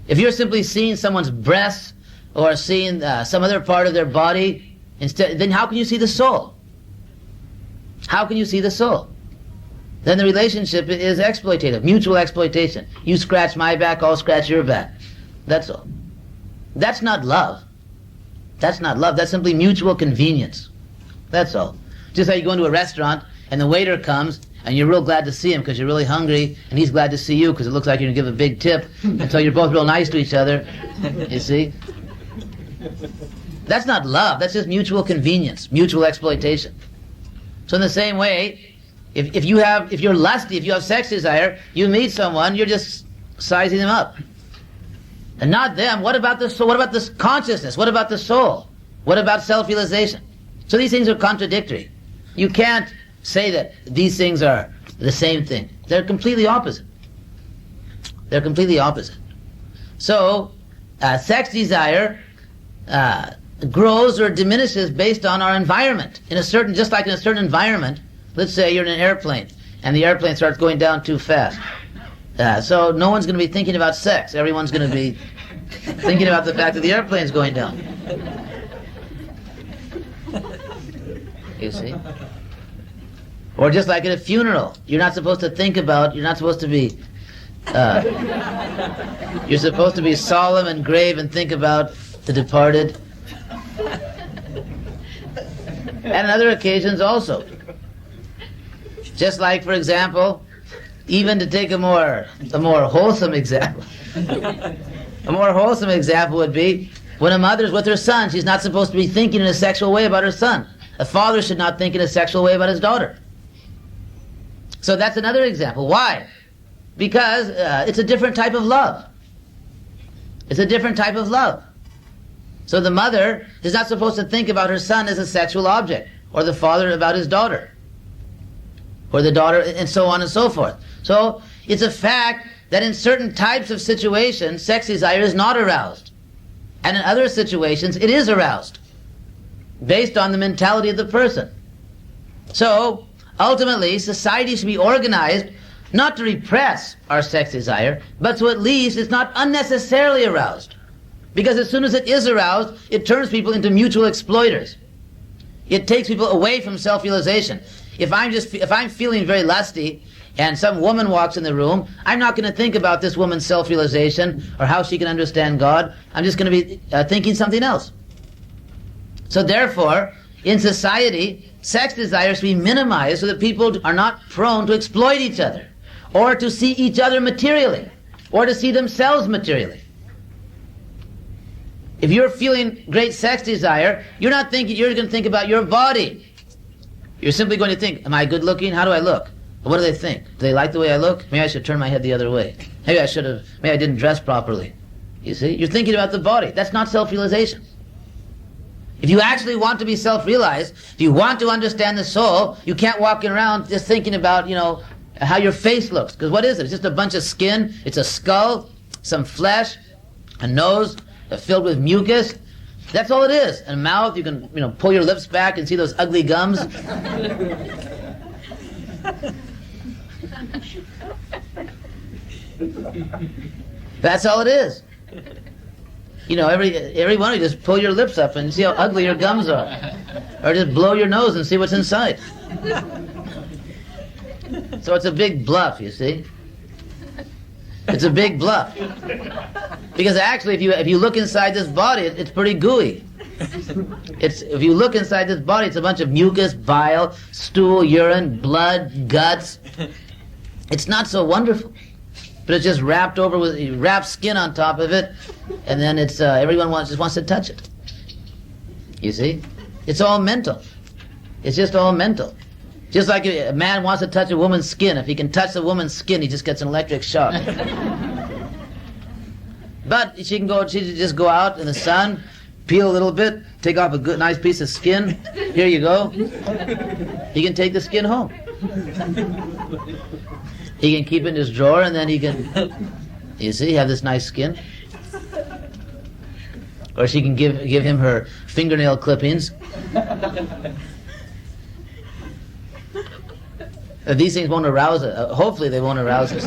If you're simply seeing someone's breasts or seeing some other part of their body, then how can you see the soul? How can you see the soul? Then the relationship is exploitative, mutual exploitation. You scratch my back, I'll scratch your back. That's all. That's not love. That's not love. That's simply mutual convenience. That's all. Just like you go into a restaurant and the waiter comes and you're real glad to see him because you're really hungry, and he's glad to see you because it looks like you're going to give a big tip, and so you're both real nice to each other. You see? That's not love. That's just mutual convenience, mutual exploitation. So in the same way, if you're lusty, if you have sex desire, you meet someone, you're just sizing them up. And not them. What about the soul? What about this consciousness? What about the soul? What about self-realization? So these things are contradictory. You can't say that these things are the same thing. They're completely opposite. They're completely opposite. So, sex desire grows or diminishes based on our environment. Just like in a certain environment, let's say you're in an airplane, and the airplane starts going down too fast. So no one's going to be thinking about sex. Everyone's going to be thinking about the fact that the airplane's going down. You see? Or just like at a funeral, you're not supposed to be, you're supposed to be solemn and grave and think about the departed. And on other occasions also. Just like, for example, even to take a more wholesome example. A more wholesome example would be when a mother's with her son, she's not supposed to be thinking in a sexual way about her son. A father should not think in a sexual way about his daughter. So that's another example. Why? Because it's a different type of love. It's a different type of love. So the mother is not supposed to think about her son as a sexual object, or the father about his daughter, or the daughter, and so on and so forth. So it's a fact that in certain types of situations, sex desire is not aroused. And in other situations, it is aroused, based on the mentality of the person. So, ultimately, society should be organized not to repress our sex desire, but to at least it's not unnecessarily aroused. Because as soon as it is aroused, it turns people into mutual exploiters. It takes people away from self-realization. If I'm feeling very lusty, and some woman walks in the room, I'm not going to think about this woman's self-realization or how she can understand God. I'm just going to be thinking something else. So therefore, in society, sex desire should be minimized so that people are not prone to exploit each other, or to see each other materially, or to see themselves materially. If you're feeling great sex desire, you're going to think about your body. You're simply going to think, am I good looking? How do I look? What do they think? Do they like the way I look? Maybe I should turn my head the other way. Maybe I didn't dress properly. You see? You're thinking about the body. That's not self-realization. If you actually want to be self-realized, if you want to understand the soul, you can't walk around just thinking about, how your face looks. Because what is it? It's just a bunch of skin. It's a skull, some flesh, a nose filled with mucus. That's all it is. And a mouth, you can, pull your lips back and see those ugly gums. That's all it is. Every one of you just pull your lips up and see how ugly your gums are. Or just blow your nose and see what's inside. So it's a big bluff, you see. It's a big bluff. Because actually, if you look inside this body, it's pretty gooey. If you look inside this body, it's a bunch of mucus, bile, stool, urine, blood, guts. It's not so wonderful. But it's just wrapped over with wrapped skin on top of it, and then it's everyone just wants to touch it. You see? It's all mental. It's just all mental. Just like a man wants to touch a woman's skin. If he can touch the woman's skin, he just gets an electric shock. But she can just go out in the sun, peel a little bit, take off a good, nice piece of skin. Here you go. He can take the skin home. He can keep it in his drawer, and then he can, you see, have this nice skin. Or she can give him her fingernail clippings. These things won't arouse us. Hopefully they won't arouse us.